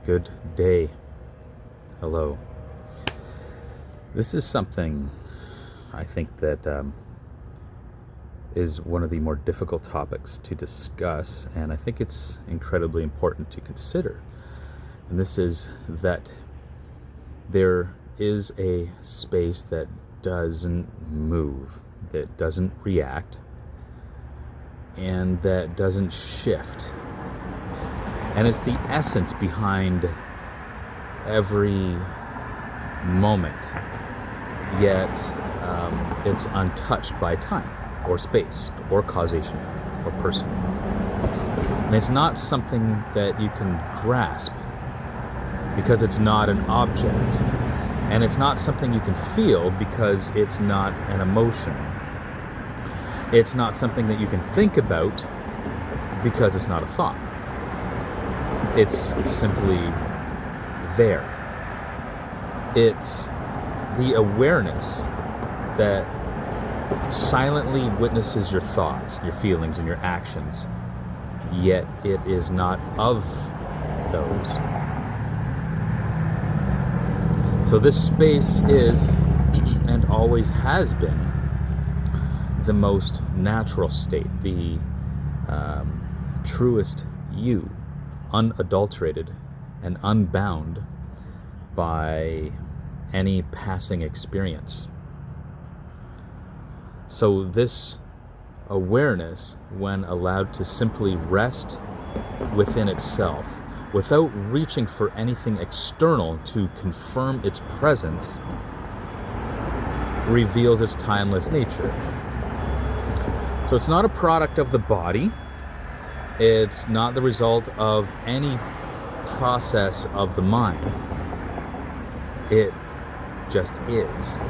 Good day. Hello. This is something I think that is one of the more difficult topics to discuss, and I think it's incredibly important to consider. And this is that there is a space that doesn't move, that doesn't react, and that doesn't shift. And it's the essence behind every moment, yet it's untouched by time or space or causation or person. And it's not something that you can grasp because it's not an object, and it's not something you can feel because it's not an emotion. It's not something that you can think about because it's not a thought. It's simply there. It's the awareness that silently witnesses your thoughts, your feelings, and your actions, yet it is not of those. So this space is, and always has been, the most natural state, the truest you, unadulterated and unbound by any passing experience. So this awareness, when allowed to simply rest within itself, without reaching for anything external to confirm its presence, reveals its timeless nature. So it's not a product of the body. It's not the result of any process of the mind. It just is.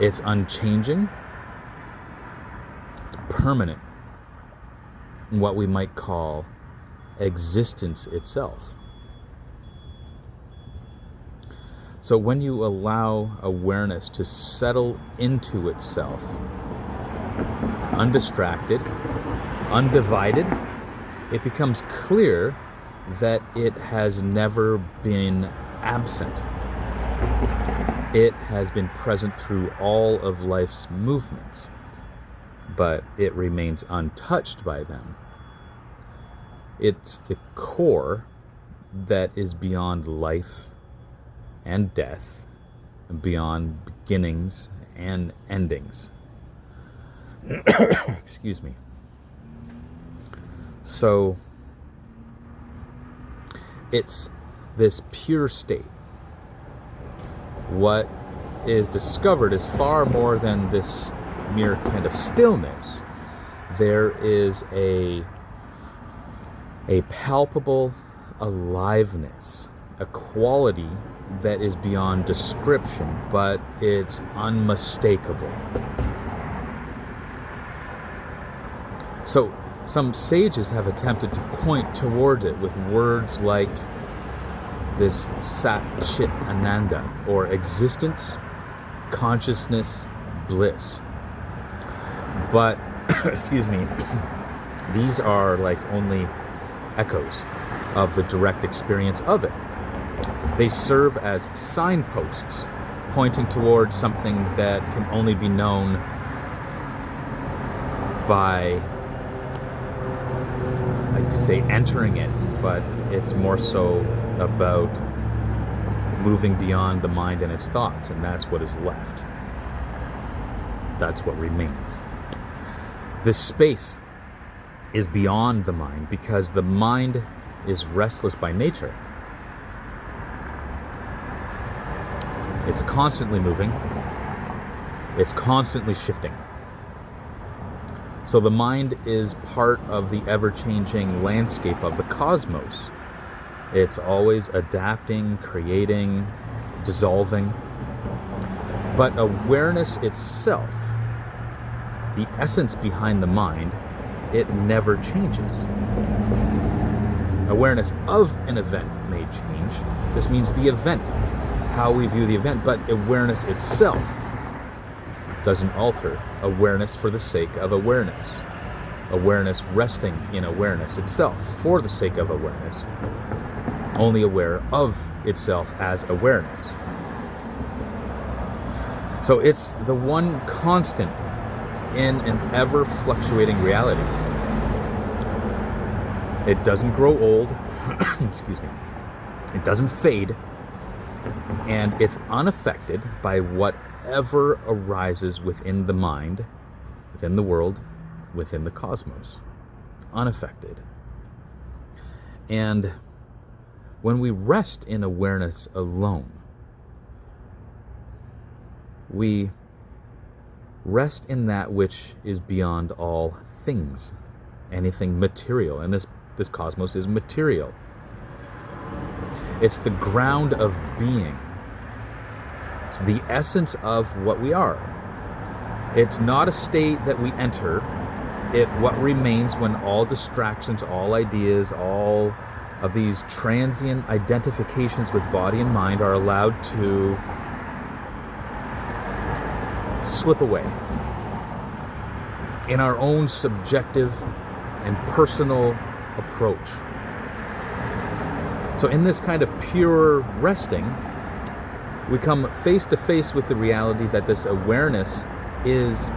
It's unchanging, it's permanent, in what we might call existence itself. So when you allow awareness to settle into itself, undistracted, undivided, it becomes clear that it has never been absent. It has been present through all of life's movements, but it remains untouched by them. It's the core that is beyond life and death, and beyond beginnings and endings. Excuse me. So it's this pure state. What is discovered is far more than this mere kind of stillness. There is a palpable aliveness, a quality that is beyond description, but it's unmistakable. So some sages have attempted to point toward it with words like this Sat Chit Ananda, or existence, consciousness, bliss. But, excuse me, these are like only echoes of the direct experience of it. They serve as signposts pointing towards something that can only be known by, I could say, entering it, but it's more so about moving beyond the mind and its thoughts, and that's what is left. That's what remains. This space is beyond the mind because the mind is restless by nature. It's constantly moving. It's constantly shifting. So the mind is part of the ever-changing landscape of the cosmos. It's always adapting, creating, dissolving. But awareness itself, the essence behind the mind, it never changes. Awareness of an event may change. This means the event, how we view the event, but awareness itself doesn't alter. Awareness for the sake of awareness. Awareness resting in awareness itself for the sake of awareness only aware of itself as awareness. So it's the one constant in an ever fluctuating reality. It doesn't grow old, excuse me, it doesn't fade, and it's unaffected by whatever arises within the mind, within the world, within the cosmos. Unaffected. And when we rest in awareness alone, we rest in that which is beyond all things, anything material. And this cosmos is material. It's the ground of being. It's the essence of what we are. It's not a state that we enter. What remains when all distractions, all ideas, all of these transient identifications with body and mind are allowed to slip away in our own subjective and personal approach. So in this kind of pure resting, we come face to face with the reality that this awareness is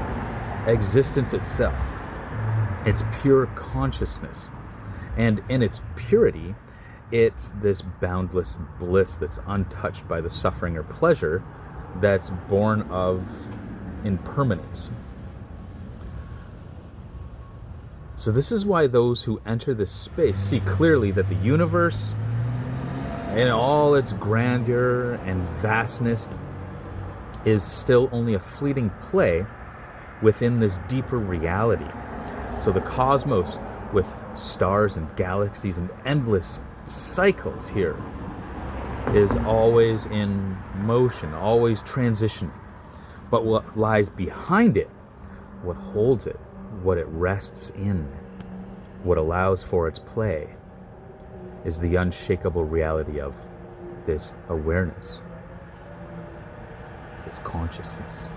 existence itself. It's pure consciousness. And in its purity, it's this boundless bliss that's untouched by the suffering or pleasure that's born of impermanence. So this is why those who enter this space see clearly that the universe, in all its grandeur and vastness, is still only a fleeting play within this deeper reality. So the cosmos, with stars and galaxies and endless cycles here, is always in motion, always transitioning. But what lies behind it, what holds it, what it rests in, what allows for its play, is the unshakable reality of this awareness, this consciousness.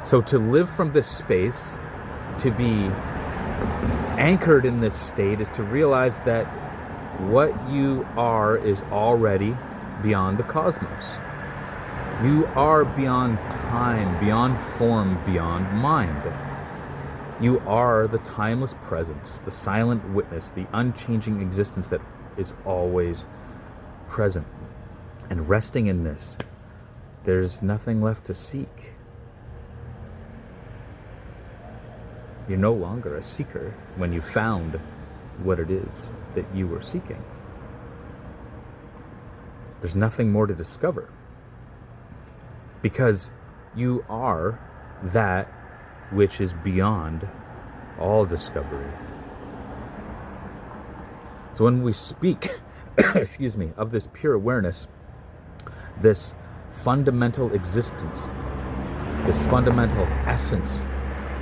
So to live from this space, to be anchored in this state, is to realize that what you are is already beyond the cosmos. You are beyond time, beyond form, beyond mind. You are the timeless presence, the silent witness, the unchanging existence that is always present. And resting in this, there's nothing left to seek. You're no longer a seeker when you found what it is that you were seeking. There's nothing more to discover, because you are that which is beyond all discovery. So when we speak, excuse me, of this pure awareness, this fundamental existence, this fundamental essence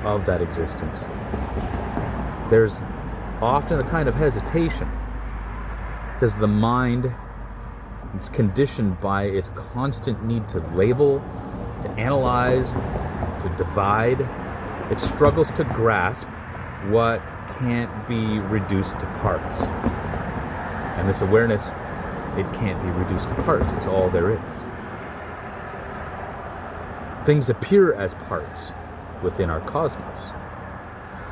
of that existence, there's often a kind of hesitation, because the mind is conditioned by its constant need to label, to analyze, to divide. It struggles to grasp what can't be reduced to parts. And this awareness, it can't be reduced to parts. It's all there is. Things appear as parts within our cosmos.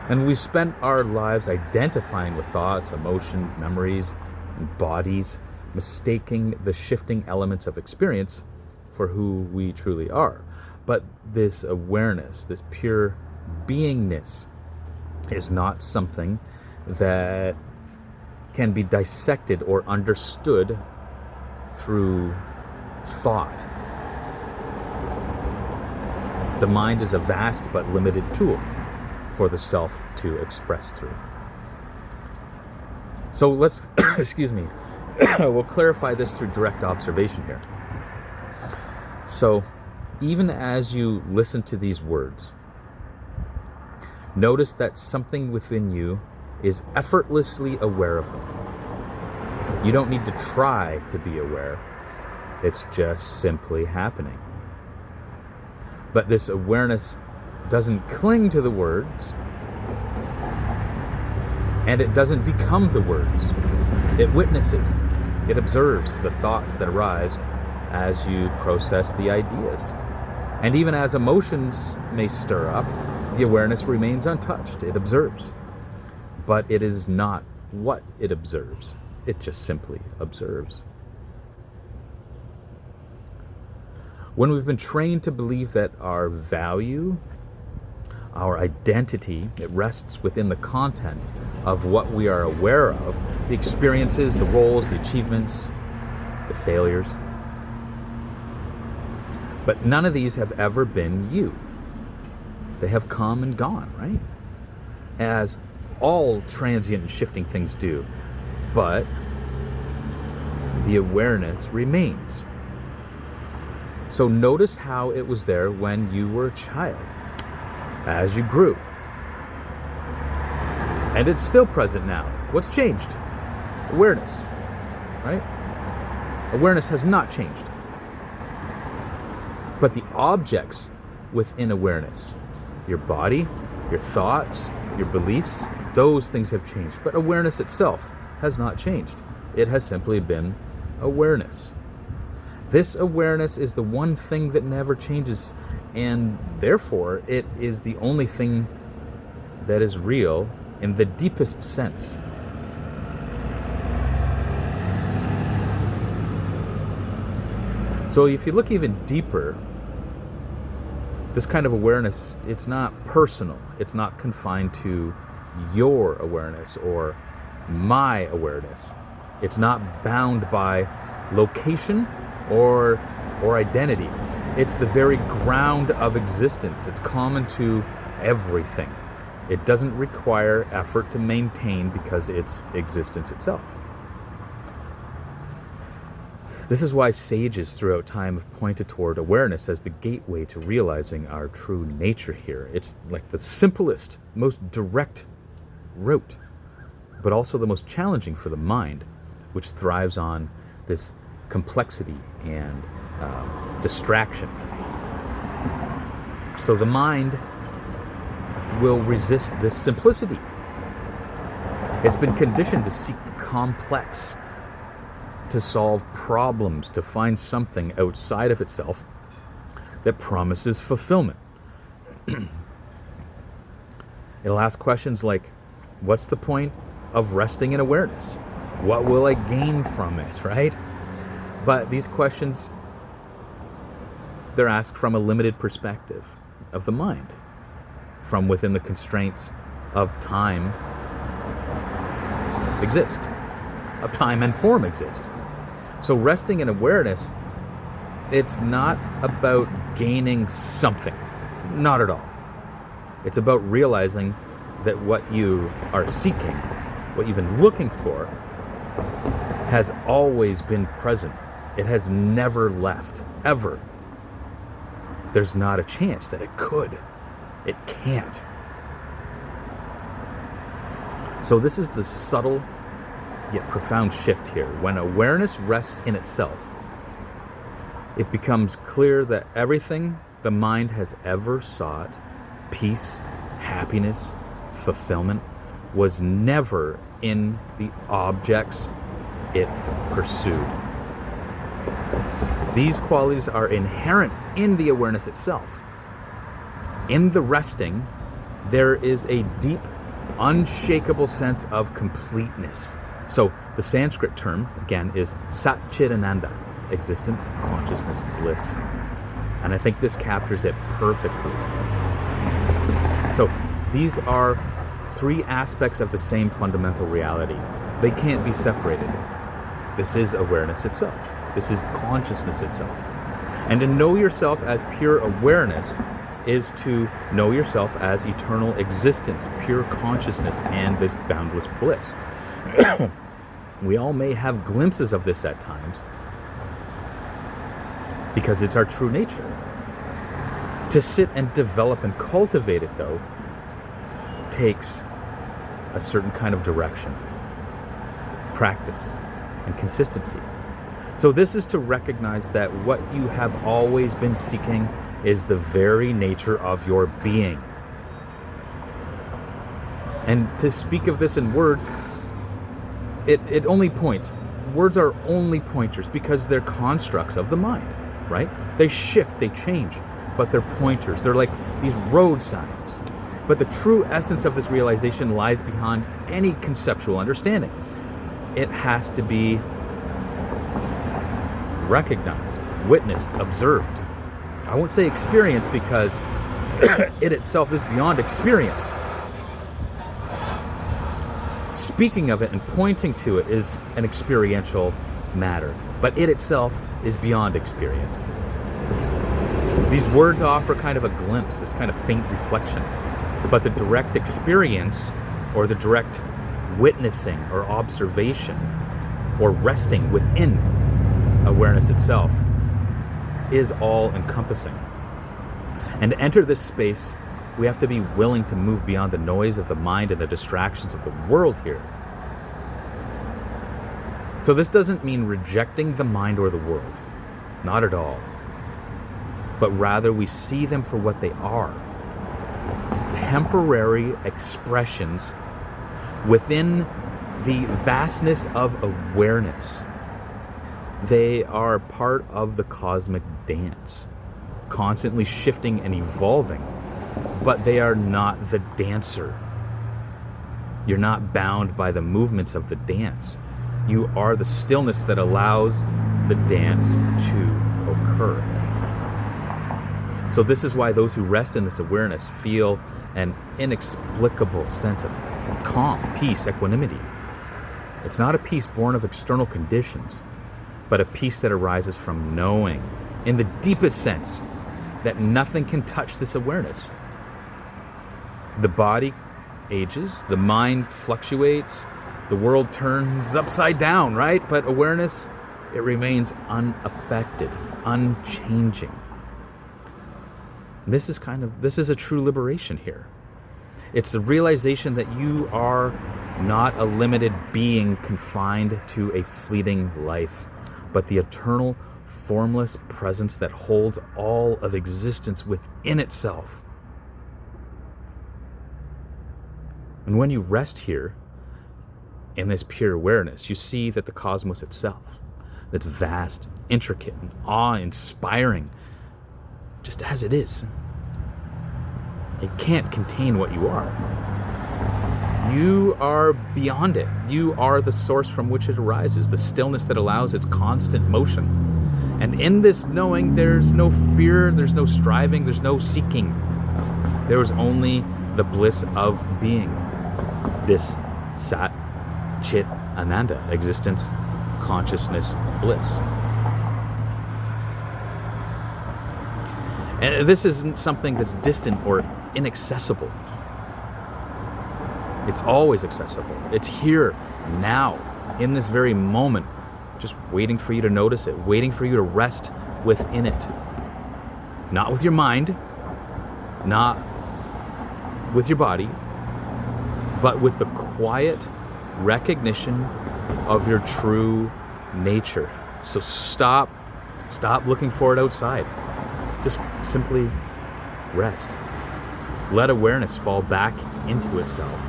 And we spent our lives identifying with thoughts, emotion, memories, and bodies, mistaking the shifting elements of experience for who we truly are. But this awareness, this pure beingness, is not something that can be dissected or understood through thought. The mind is a vast but limited tool for the self to express through. So let's, excuse me, we'll clarify this through direct observation here. So even as you listen to these words, notice that something within you is effortlessly aware of them. You don't need to try to be aware. It's just simply happening. But this awareness doesn't cling to the words, and it doesn't become the words. It witnesses, it observes the thoughts that arise as you process the ideas. And even as emotions may stir up, the awareness remains untouched. It observes. But it is not what it observes. It just simply observes. When we've been trained to believe that our value, our identity, it rests within the content of what we are aware of, the experiences, the roles, the achievements, the failures. But none of these have ever been you. They have come and gone, right? As all transient and shifting things do. But the awareness remains. So notice how it was there when you were a child, as you grew. And it's still present now. What's changed? Awareness, right? Awareness has not changed. But the objects within awareness, your body, your thoughts, your beliefs, those things have changed. But awareness itself has not changed. It has simply been awareness. This awareness is the one thing that never changes, and therefore it is the only thing that is real in the deepest sense. So if you look even deeper, this kind of awareness, it's not personal. It's not confined to your awareness or my awareness. It's not bound by location or identity. It's the very ground of existence. It's common to everything. It doesn't require effort to maintain because it's existence itself. This is why sages throughout time have pointed toward awareness as the gateway to realizing our true nature here. It's like the simplest, most direct route, but also the most challenging for the mind, which thrives on this complexity and distraction. So the mind will resist this simplicity. It's been conditioned to seek the complex, to solve problems, to find something outside of itself that promises fulfillment. It'll ask questions like, what's the point of resting in awareness? What will I gain from it, right? But these questions, they're asked from a limited perspective of the mind, from within the constraints of time exist, of time and form exist. So resting in awareness, it's not about gaining something, not at all. It's about realizing that what you are seeking, what you've been looking for, has always been present. It has never left, ever. There's not a chance that it could. It can't. So this is the subtle yet profound shift here. When awareness rests in itself, it becomes clear that everything the mind has ever sought, peace, happiness, fulfillment, was never in the objects it pursued. These qualities are inherent in the awareness itself. In the resting, there is a deep, unshakable sense of completeness. So the Sanskrit term, again, is Satchidananda, existence, consciousness, bliss. And I think this captures it perfectly. So these are three aspects of the same fundamental reality. They can't be separated. This is awareness itself. This is consciousness itself. And to know yourself as pure awareness is to know yourself as eternal existence, pure consciousness, and this boundless bliss. We all may have glimpses of this at times because it's our true nature. To sit and develop and cultivate it, though, takes a certain kind of direction, practice, and consistency. So this is to recognize that what you have always been seeking is the very nature of your being. And to speak of this in words it only points. Words are only pointers because they're constructs of the mind, right? They shift, they change, but they're pointers. They're like these road signs. But the true essence of this realization lies behind any conceptual understanding. It has to be recognized, witnessed, observed. I won't say experienced because it itself is beyond experience. Speaking of it and pointing to it is an experiential matter, but it itself is beyond experience. These words offer kind of a glimpse, this kind of faint reflection, but the direct experience or the direct witnessing or observation or resting within awareness itself is all-encompassing. And to enter this space, we have to be willing to move beyond the noise of the mind and the distractions of the world here. So this doesn't mean rejecting the mind or the world. Not at all. But rather we see them for what they are. Temporary expressions within the vastness of awareness. They are part of the cosmic dance, constantly shifting and evolving, but they are not the dancer. You're not bound by the movements of the dance. You are the stillness that allows the dance to occur. So this is why those who rest in this awareness feel an inexplicable sense of calm, peace, equanimity. It's not a peace born of external conditions, but a peace that arises from knowing, in the deepest sense, that nothing can touch this awareness. The body ages, the mind fluctuates, the world turns upside down, right? But awareness, it remains unaffected, unchanging. This is a true liberation here. It's the realization that you are not a limited being confined to a fleeting life, but the eternal, formless presence that holds all of existence within itself. And when you rest here, in this pure awareness, you see that the cosmos itself, that's vast, intricate, and awe-inspiring, just as it is, it can't contain what you are. You are beyond it. You are the source from which it arises, the stillness that allows its constant motion. And in this knowing, there's no fear, there's no striving, there's no seeking. There is only the bliss of being. This Sat Chit Ananda, existence, consciousness, bliss. And this isn't something that's distant or inaccessible. It's always accessible. It's here, now, in this very moment, just waiting for you to notice it, waiting for you to rest within it. Not with your mind, not with your body, but with the quiet recognition of your true nature. So stop looking for it outside. Just simply rest. Let awareness fall back into itself,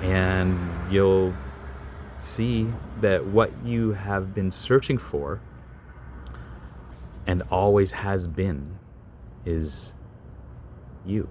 and you'll see that what you have been searching for and always has been is you.